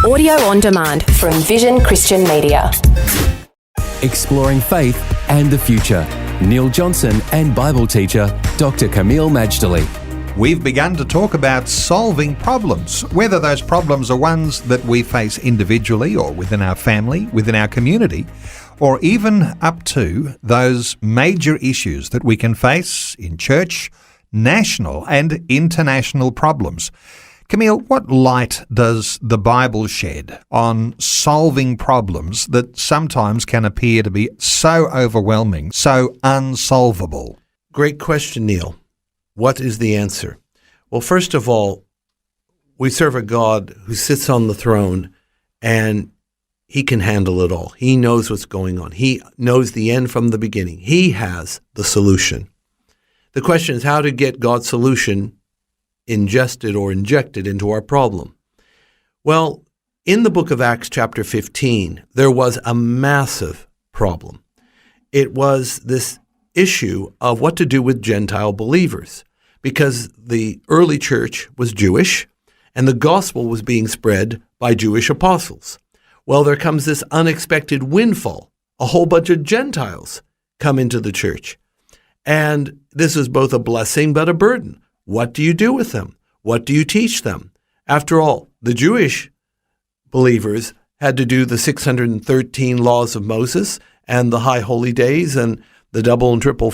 Audio on demand from Vision Christian Media. Exploring faith and the future. Neil Johnson and Bible teacher Dr. Kameel Majdali. We've begun to talk about solving problems, whether those problems are ones that we face individually or within our family, within our community, or even up to those major issues that we can face in church, national and international problems. Kameel, what light does the Bible shed on solving problems that sometimes can appear to be so overwhelming, so unsolvable? Great question, Neil. What is the answer? Well, first of all, we serve a God who sits on the throne and he can handle it all. He knows what's going on. He knows the end from the beginning. He has the solution. The question is how to get God's solution ingested or injected into our problem. Well, in the book of Acts chapter 15, there was a massive problem. It was this issue of what to do with Gentile believers, because the early church was Jewish and the gospel was being spread by Jewish apostles. Well, there comes this unexpected windfall. A whole bunch of Gentiles come into the church. And this is both a blessing but a burden. What do you do with them? What do you teach them? After all, the Jewish believers had to do the 613 laws of Moses and the high holy days and the double and triple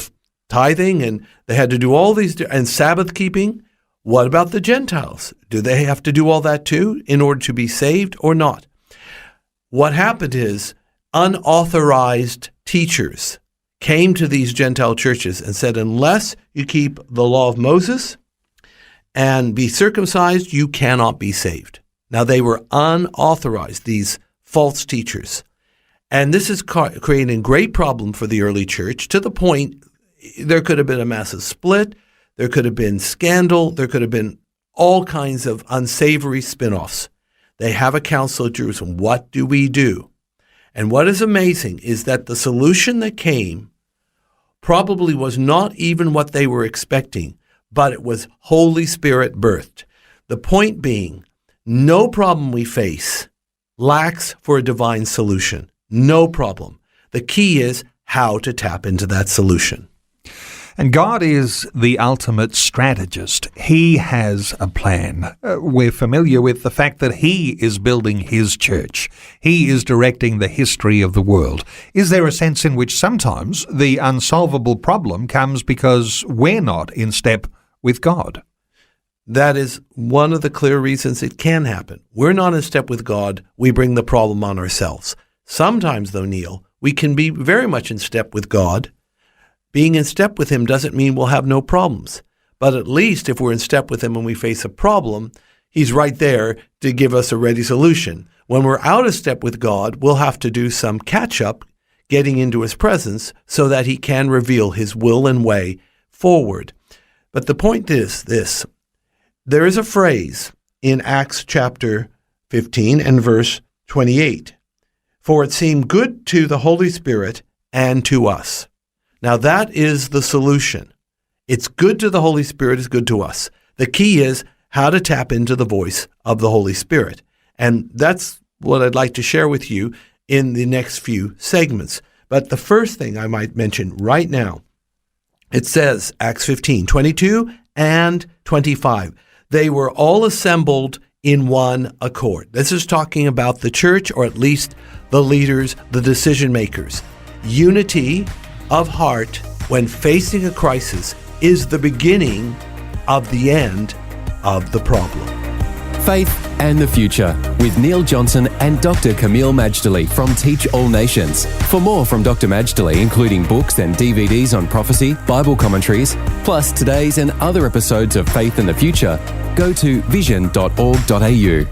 tithing, and they had to do all these, and Sabbath keeping. What about the Gentiles? Do they have to do all that too in order to be saved or not? What happened is unauthorized teachers came to these Gentile churches and said, unless you keep the law of Moses and be circumcised, you cannot be saved. Now, they were unauthorized, these false teachers. And this is creating a great problem for the early church, to the point there could have been a massive split, there could have been scandal, there could have been all kinds of unsavory spin-offs. They have a council at Jerusalem. What do we do? And what is amazing is that the solution that came probably was not even what they were expecting, but it was Holy Spirit birthed. The point being, no problem we face lacks for a divine solution. No problem. The key is how to tap into that solution. And God is the ultimate strategist. He has a plan. We're familiar with the fact that He is building His church. He is directing the history of the world. Is there a sense in which sometimes the unsolvable problem comes because we're not in step with God? That is one of the clear reasons it can happen. We're not in step with God. We bring the problem on ourselves. Sometimes, though, Neil, we can be very much in step with God. Being in step with Him doesn't mean we'll have no problems. But at least if we're in step with Him when we face a problem, He's right there to give us a ready solution. When we're out of step with God, we'll have to do some catch-up, getting into His presence so that He can reveal His will and way forward. But the point is this. There is a phrase in Acts chapter 15 and verse 28. For it seemed good to the Holy Spirit and to us. Now that is the solution. It's good to the Holy Spirit, it's good to us. The key is how to tap into the voice of the Holy Spirit. And that's what I'd like to share with you in the next few segments. But the first thing I might mention right now, it says, Acts 15, 22 and 25. They were all assembled in one accord. This is talking about the church, or at least the leaders, the decision makers. Unity of heart when facing a crisis is the beginning of the end of the problem. Faith and the Future with Neil Johnson and Dr. Kameel Majdali from Teach All Nations. For more from Dr. Majdali, including books and DVDs on prophecy, Bible commentaries, plus today's and other episodes of Faith and the Future, go to vision.org.au.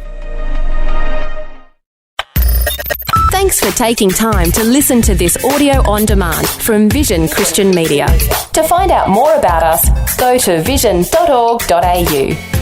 Thanks for taking time to listen to this audio on demand from Vision Christian Media. To find out more about us, go to vision.org.au.